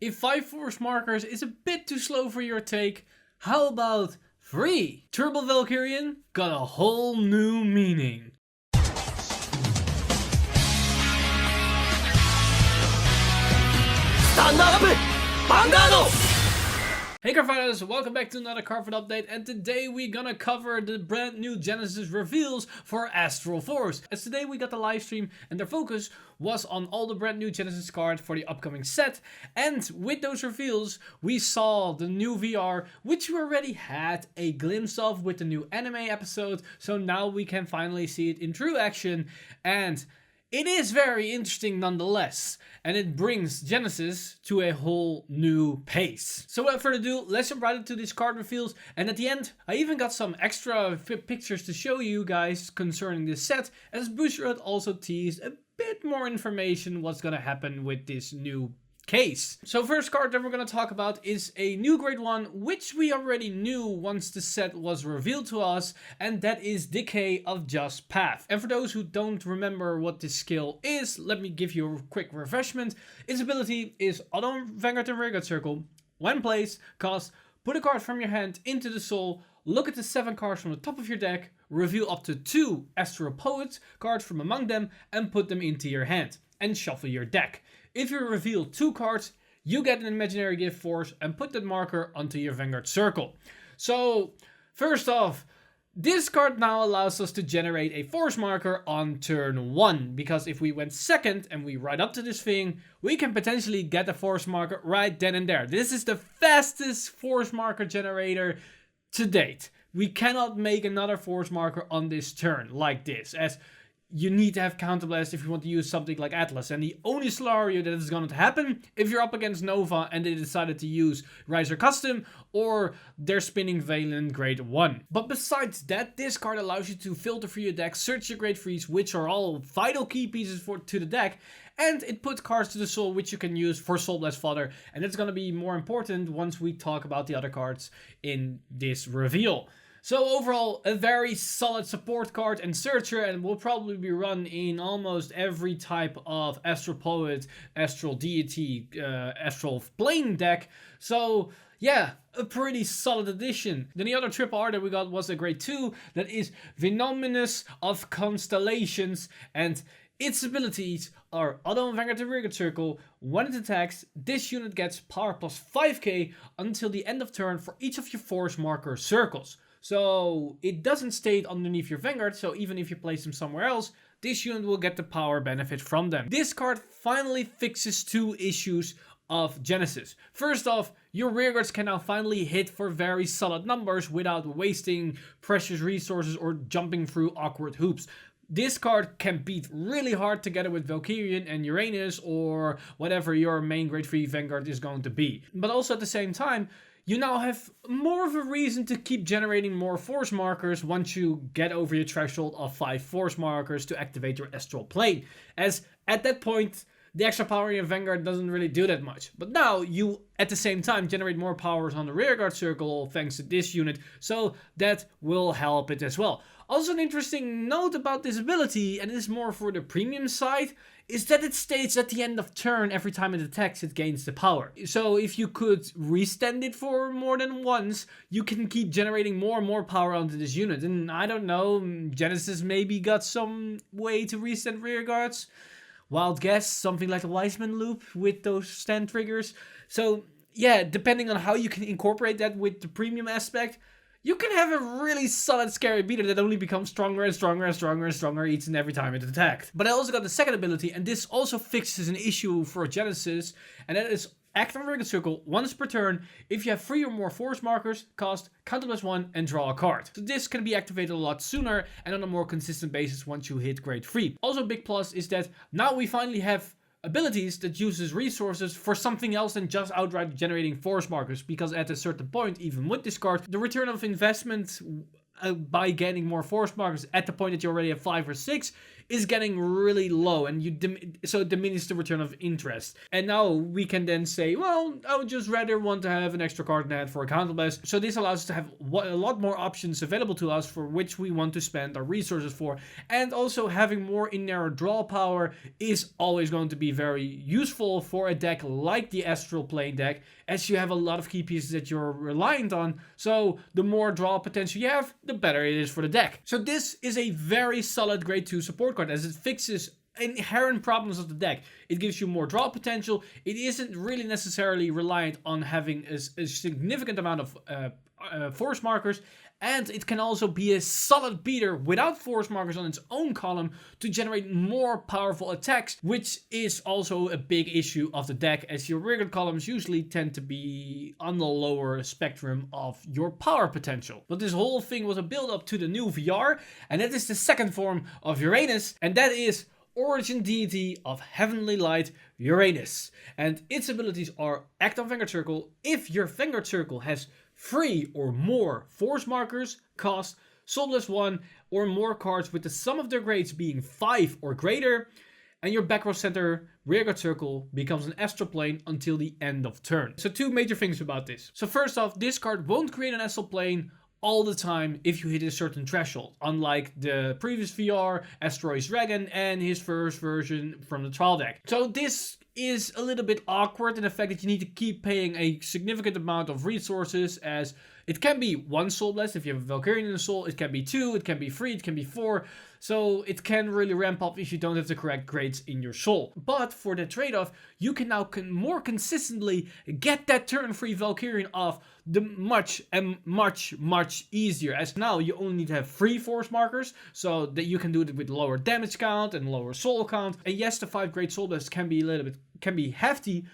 If 5 force markers is a bit too slow for your take, how about 3? Turbo Valkyrion got a whole new meaning. Stand up! Vanguard! Hey Cardfighters, welcome back to another Cardfight update, and today we're gonna cover the brand new Genesis reveals for Astral Force. As today we got the live stream and their focus was on all the brand new Genesis cards for the upcoming set, and with those reveals we saw the new VR, which we already had a glimpse of with the new anime episode, so now we can finally see it in true action, and it is very interesting nonetheless, and it brings Genesis to a whole new pace. So without further ado, let's jump right into these card reveals, and at the end, I even got some extra pictures to show you guys concerning this set, as Bushiroad also teased a bit more information what's gonna happen with this new case. So first card that we're going to talk about is a new grade 1, which we already knew once the set was revealed to us, and that is Decay of Just Path. And for those who don't remember what this skill is, let me give you a quick refreshment. Its ability is Auto Vanguard and Rearguard Circle. When placed, cast, put a card from your hand into the soul, look at the 7 cards from the top of your deck, reveal up to 2 Astral Poet cards from among them, and put them into your hand, and shuffle your deck. If you reveal 2 cards, you get an imaginary gift force and put that marker onto your Vanguard circle. So, first off, this card now allows us to generate a force marker on turn 1. Because if we went second and we ride up to this thing, we can potentially get a force marker right then and there. This is the fastest force marker generator to date. We cannot make another force marker on this turn like this, as you need to have Counterblast if you want to use something like Atlas. And the only scenario that is going to happen if you're up against Nova and they decided to use Riser Custom or they're spinning Valen grade 1. But besides that, this card allows you to filter through your deck, search your grade 3s, which are all vital key pieces to the deck, and it puts cards to the soul which you can use for Soul Blast Fodder, and it's going to be more important once we talk about the other cards in this reveal. So overall, a very solid support card and searcher, and will probably be run in almost every type of Astral Poet, Astral Deity, Astral Plane deck. So yeah, a pretty solid addition. Then the other triple R that we got was a grade 2, that is Venomous of Constellations, and its abilities are Auto Vanguard and Rearguard Circle. When it attacks, this unit gets power plus 5k until the end of turn for each of your force marker circles. So it doesn't stay underneath your Vanguard, so even if you place them somewhere else, this unit will get the power benefit from them. This card finally fixes 2 issues of Genesis. First off, your rearguards can now finally hit for very solid numbers without wasting precious resources or jumping through awkward hoops. This card can beat really hard together with Valkyrion and Uranus or whatever your main grade 3 Vanguard is going to be. But also at the same time, you now have more of a reason to keep generating more force markers once you get over your threshold of 5 force markers to activate your Astral Plane. As at that point, the extra power in your Vanguard doesn't really do that much. But now you, at the same time, generate more powers on the Rearguard Circle thanks to this unit, so that will help it as well. Also, an interesting note about this ability, and it is more for the premium side, is that it states at the end of turn every time it attacks it gains the power. So if you could restand it for more than once, you can keep generating more and more power onto this unit. And I don't know, Genesis maybe got some way to restand rearguards. Wild guess, something like a Wiseman loop with those stand triggers. So yeah, depending on how you can incorporate that with the premium aspect, you can have a really solid scary beater that only becomes stronger and stronger and stronger and stronger each and every time it's attacked. But I also got the second ability, and this also fixes an issue for Genesis, and that is act on Rearguard Circle once per turn. If you have 3 or more force markers, cast Counterblast 1 and draw a card. So this can be activated a lot sooner and on a more consistent basis once you hit grade 3. Also a big plus is that now we finally have abilities that uses resources for something else than just outright generating force markers, because at a certain point, even with this card, the return of investment by getting more force markers at the point that you already have 5 or 6 is getting really low, and so it diminishes the return of interest. And now we can then say, well, I would just rather want to have an extra card in hand for a counterblast. So this allows us to have a lot more options available to us for which we want to spend our resources for. And also having more in-narrow draw power is always going to be very useful for a deck like the Astral Plane deck, as you have a lot of key pieces that you're reliant on. So the more draw potential you have, the better it is for the deck. So this is a very solid grade 2 support card, as it fixes inherent problems of the deck. It gives you more draw potential. It isn't really necessarily reliant on having a significant amount of force markers, and it can also be a solid beater without force markers on its own column to generate more powerful attacks, which is also a big issue of the deck, as your rearguard columns usually tend to be on the lower spectrum of your power potential. But this whole thing was a build up to the new VR, and that is the second form of Uranus, and that is Origin Deity of Heavenly Light, Uranus. And its abilities are act on Vanguard Circle if your Vanguard Circle has 3 or more force markers, cost, soulless 1 or more cards with the sum of their grades being 5 or greater, and your back row center rearguard circle becomes an astral plane until the end of turn. So 2 major things about this. So first off, this card won't create an astral plane all the time if you hit a certain threshold, unlike the previous VR, Asteroid's Dragon, and his first version from the trial deck. So this is a little bit awkward in the fact that you need to keep paying a significant amount of resources, as it can be 1 soul blast if you have a Valkyrion in the soul, it can be 2, it can be 3, it can be 4, so it can really ramp up if you don't have the correct grades in your soul. But for the trade-off, you can now more consistently get that turn 3 Valkyrion off the much easier, as now you only need to have 3 force markers, so that you can do it with lower damage count and lower soul count. And yes, the 5 great soul blasts can be hefty,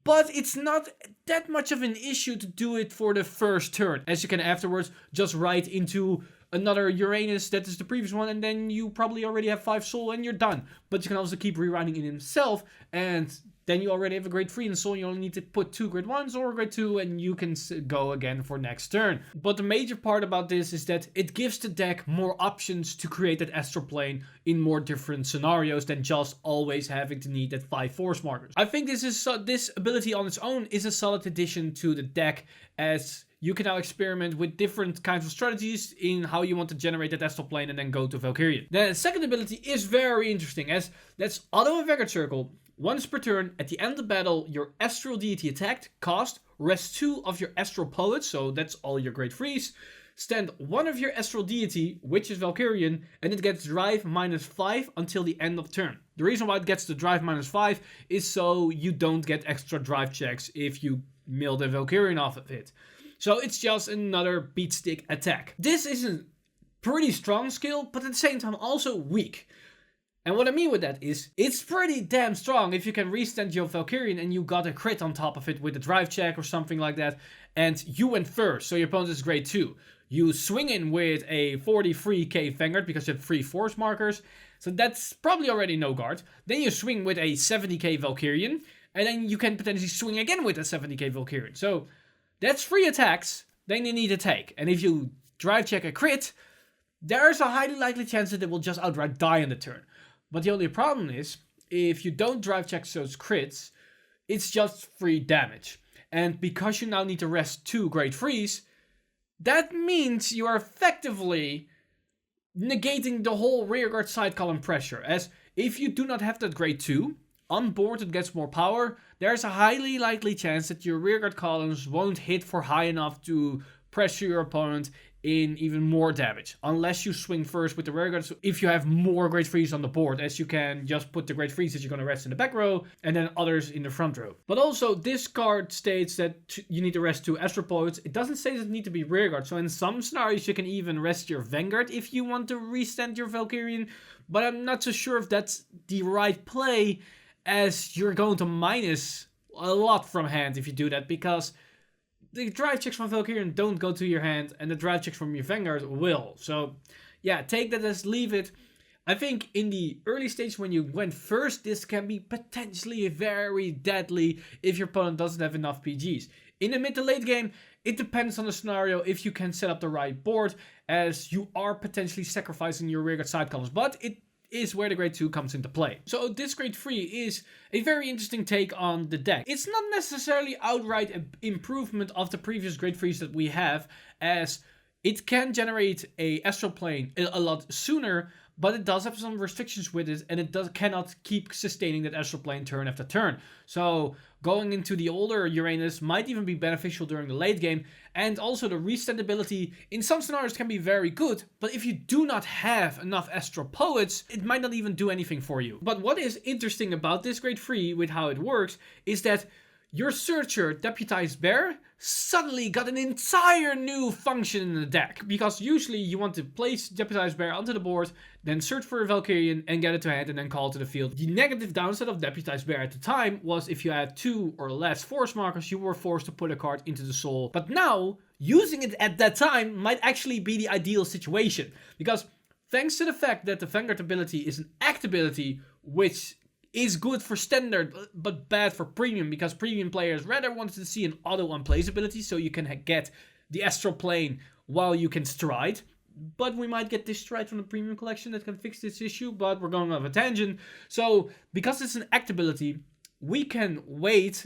but it's not that much of an issue to do it for the first turn, as you can afterwards just write into another Uranus that is the previous one, and then you probably already have 5 soul and you're done. But you can also keep rewriting it himself, and then you already have a grade 3 in soul. You only need to put 2 grade 1s or a grade 2, and you can go again for next turn. But the major part about this is that it gives the deck more options to create that astral plane in more different scenarios than just always having to need that 5 force markers. I think this ability on its own is a solid addition to the deck, as you can now experiment with different kinds of strategies in how you want to generate that astral plane and then go to Valkyrion. The second ability is very interesting, as that's auto and Vanguard Circle. Once per turn, at the end of the battle, your Astral Deity attacked, cost, rest 2 of your Astral Poets, so that's all your grade 3s. Stand 1 of your Astral Deity, which is Valkyrion, and it gets drive -5 until the end of turn. The reason why it gets the drive -5 is so you don't get extra drive checks if you mill the Valkyrion off of it. So it's just another beat stick attack. This is a pretty strong skill, but at the same time also weak. And what I mean with that is, it's pretty damn strong if you can resend your Valkyrion and you got a crit on top of it with a drive check or something like that, and you went first, so your opponent is grade 2. You swing in with a 43k Vanguard because you have 3 force markers, so that's probably already no guard. Then you swing with a 70k Valkyrion, and then you can potentially swing again with a 70k Valkyrion. So that's 3 attacks, then you need to take. And if you drive check a crit, there's a highly likely chance that it will just outright die on the turn. But the only problem is, if you don't drive check those crits, it's just 3 damage. And because you now need to rest 2 grade 3s, that means you are effectively negating the whole rearguard side column pressure. As if you do not have that grade 2, on board it gets more power, there's a highly likely chance that your rearguard columns won't hit for high enough to pressure your opponent in even more damage, unless you swing first with the rearguard if you have more grade 3s on the board, as you can just put the grade 3s that you're going to rest in the back row and then others in the front row. But also this card states that you need to rest 2 Astral Poets. It doesn't say that it need to be rearguard, so in some scenarios you can even rest your Vanguard if you want to resend your Valkyrion, but I'm not so sure if that's the right play, as you're going to minus a lot from hand if you do that, because the drive checks from Valkyrion don't go to your hand, and the drive checks from your Vanguard will. So, yeah, take that as leave it. I think in the early stage when you went first, this can be potentially very deadly if your opponent doesn't have enough PGs. In the mid to late game, it depends on the scenario if you can set up the right board, as you are potentially sacrificing your rearguard side columns. But it is where the grade 2 comes into play. So this grade 3 is a very interesting take on the deck. It's not necessarily outright an improvement of the previous grade 3s that we have, as it can generate a astral plane a lot sooner, but it does have some restrictions with it, and it cannot keep sustaining that astral plane turn after turn. So going into the older Uranus might even be beneficial during the late game, and also the resend ability in some scenarios can be very good, but if you do not have enough astral poets, it might not even do anything for you. But what is interesting about this grade 3 with how it works is that your Searcher, Deputized Bear, suddenly got an entire new function in the deck. Because usually you want to place Deputized Bear onto the board, then search for a Valkyrion and get it to hand and then call to the field. The negative downside of Deputized Bear at the time was if you had 2 or less force markers, you were forced to put a card into the soul. But now, using it at that time might actually be the ideal situation. Because thanks to the fact that the Vanguard ability is an act ability, which is good for standard, but bad for premium, because premium players rather wanted to see an auto unplace ability, so you can get the astral plane while you can stride. But we might get this stride from the premium collection that can fix this issue, but we're going off a tangent. So, because it's an act ability, we can wait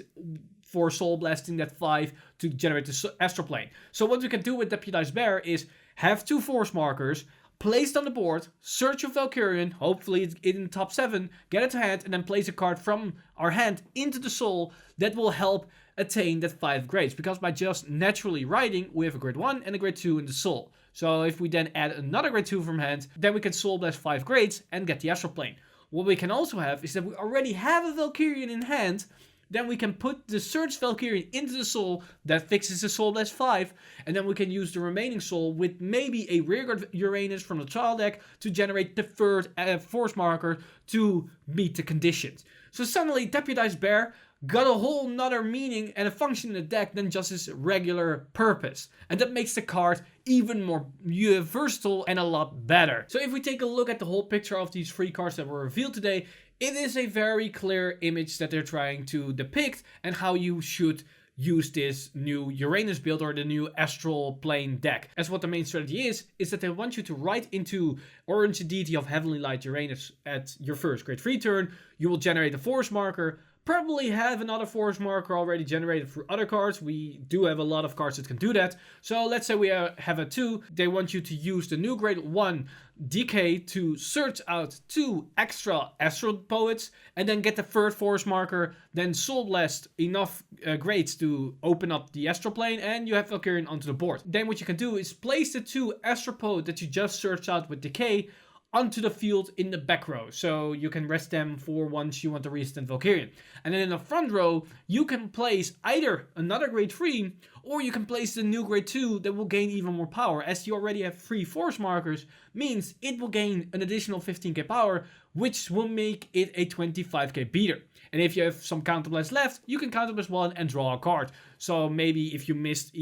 for Soul Blasting that 5 to generate the astral plane. So what we can do with Deputized Bear is have 2 force markers placed on the board, search a Valkyrion, hopefully it's in the top 7, get it to hand, and then place a card from our hand into the soul that will help attain that 5 grades. Because by just naturally writing, we have a grade 1 and a grade 2 in the soul. So if we then add another grade 2 from hand, then we can soul blast 5 grades and get the astral plane. What we can also have is that we already have a Valkyrion in hand. Then we can put the Search Valkyrion into the soul, that fixes the Soul Blast 5, and then we can use the remaining soul with maybe a rearguard Uranus from the Astral Deck to generate the third force marker to meet the conditions. So suddenly Deputized Bear got a whole nother meaning and a function in the deck than just its regular purpose. And that makes the card even more versatile and a lot better. So if we take a look at the whole picture of these 3 cards that were revealed today, it is a very clear image that they're trying to depict and how you should use this new Uranus build or the new Astral Plane deck. As what the main strategy is that they want you to write into Orange Deity of Heavenly Light Uranus at your first grade 3 turn. You will generate a force marker, probably have another force marker already generated through other cards. We do have a lot of cards that can do that. So let's say we have a 2. They want you to use the new grade 1 decay to search out 2 extra Astral Poets and then get the third force marker, then Soul Blast enough grades to open up the Astral Plane, and you have Valkyrion onto the board. Then what you can do is place the 2 Astral Poet that you just searched out with decay onto the field in the back row. So you can rest them for once you want to resend Valkyrion. And then in the front row, you can place either another grade 3 or you can place the new grade 2 that will gain even more power. As you already have 3 force markers, means it will gain an additional 15k power, which will make it a 25k beater. And if you have some counterblast left, you can counterblast 1 and draw a card. So maybe if you missed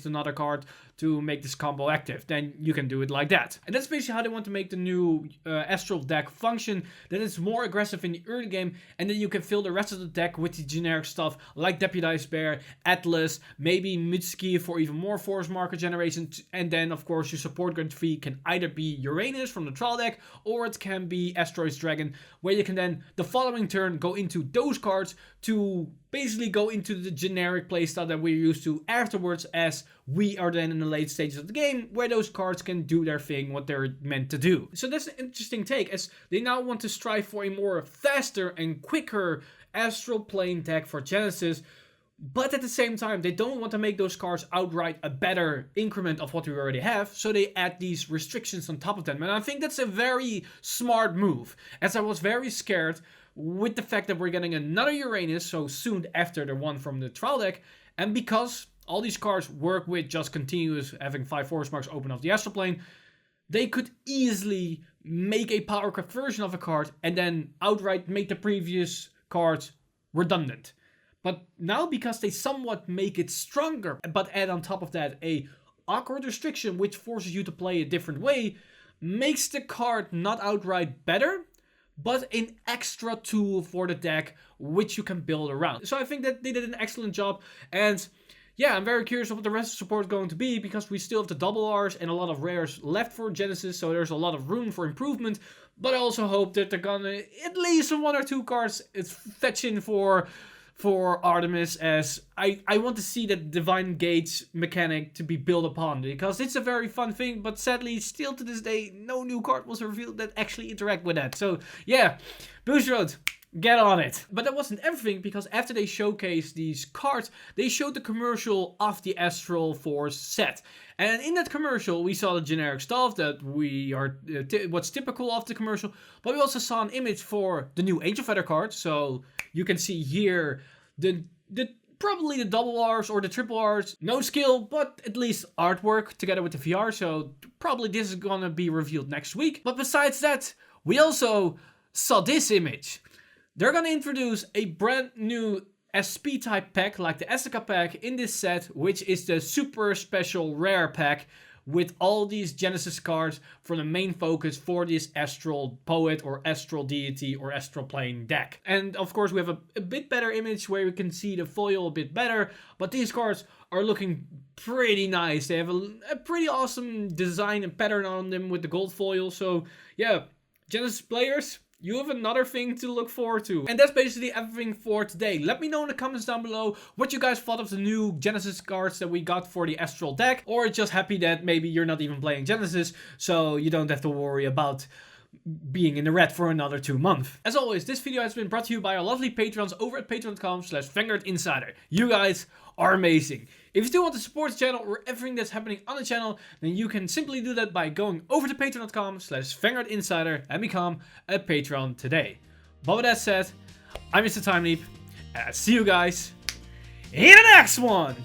another card to make this combo active, then you can do it like that. And that's basically how they want to make the new Astral Deck function, that it's more aggressive in the early game, and then you can fill the rest of the deck with the generic stuff like Deputized Bear, Atlas, maybe Mitsuki for even more force marker generation, and then of course your support grade 3 can either be Uranus from the Astral Deck, or it can be Asteroid's Dragon, where you can then the following turn go into those cards to basically go into the generic playstyle that we're used to afterwards, as we are then in the late stages of the game where those cards can do their thing, what they're meant to do. So that's an interesting take, as they now want to strive for a more faster and quicker Astral Plane deck for Genesis, but at the same time they don't want to make those cards outright a better increment of what we already have, so they add these restrictions on top of them. And I think that's a very smart move, as I was very scared with the fact that we're getting another Uranus so soon after the one from the Trial Deck, and because all these cards work with just continuous having 5 force marks open off the Astral Plane, they could easily make a power craft version of a card and then outright make the previous cards redundant. But now, because they somewhat make it stronger, but add on top of that a awkward restriction which forces you to play a different way, makes the card not outright better, but an extra tool for the deck which you can build around. So I think that they did an excellent job, and yeah, I'm very curious of what the rest of the support is going to be, because we still have the double Rs and a lot of rares left for Genesis, so there's a lot of room for improvement. But I also hope that they're gonna at least 1 or 2 cards it's fetching for Artemis, as I want to see that Divine Gates mechanic to be built upon, because it's a very fun thing, but sadly still to this day no new card was revealed that actually interact with that. So yeah, Bushrod, get on it. But that wasn't everything, because after they showcased these cards, they showed the commercial of the Astral Force set. And in that commercial, we saw the generic stuff that we are what's typical of the commercial, but we also saw an image for the new Angel Feather card. So you can see here the probably the double R's or the triple R's. No skill, but at least artwork together with the VR. So probably this is gonna be revealed next week. But besides that, we also saw this image. They're gonna introduce a brand new SP type pack like the Essica pack in this set, which is the super special rare pack with all these Genesis cards for the main focus for this Astral Poet or Astral Deity or Astral Plane deck. And of course we have a bit better image where we can see the foil a bit better, but these cards are looking pretty nice. They have a pretty awesome design and pattern on them with the gold foil. So yeah, Genesis players, you have another thing to look forward to. And that's basically everything for today. Let me know in the comments down below what you guys thought of the new Genesis cards that we got for the Astral deck. Or just happy that maybe you're not even playing Genesis, so you don't have to worry about being in the red for another 2 months. As always, this video has been brought to you by our lovely patrons over at patreon.com/VanguardInsider. You guys are amazing. If you still want to support the channel or everything that's happening on the channel, then you can simply do that by going over to patreon.com/VanguardInsider and become a patron today. But with that said, I'm Mr. Time Leap, and I'll see you guys in the next one!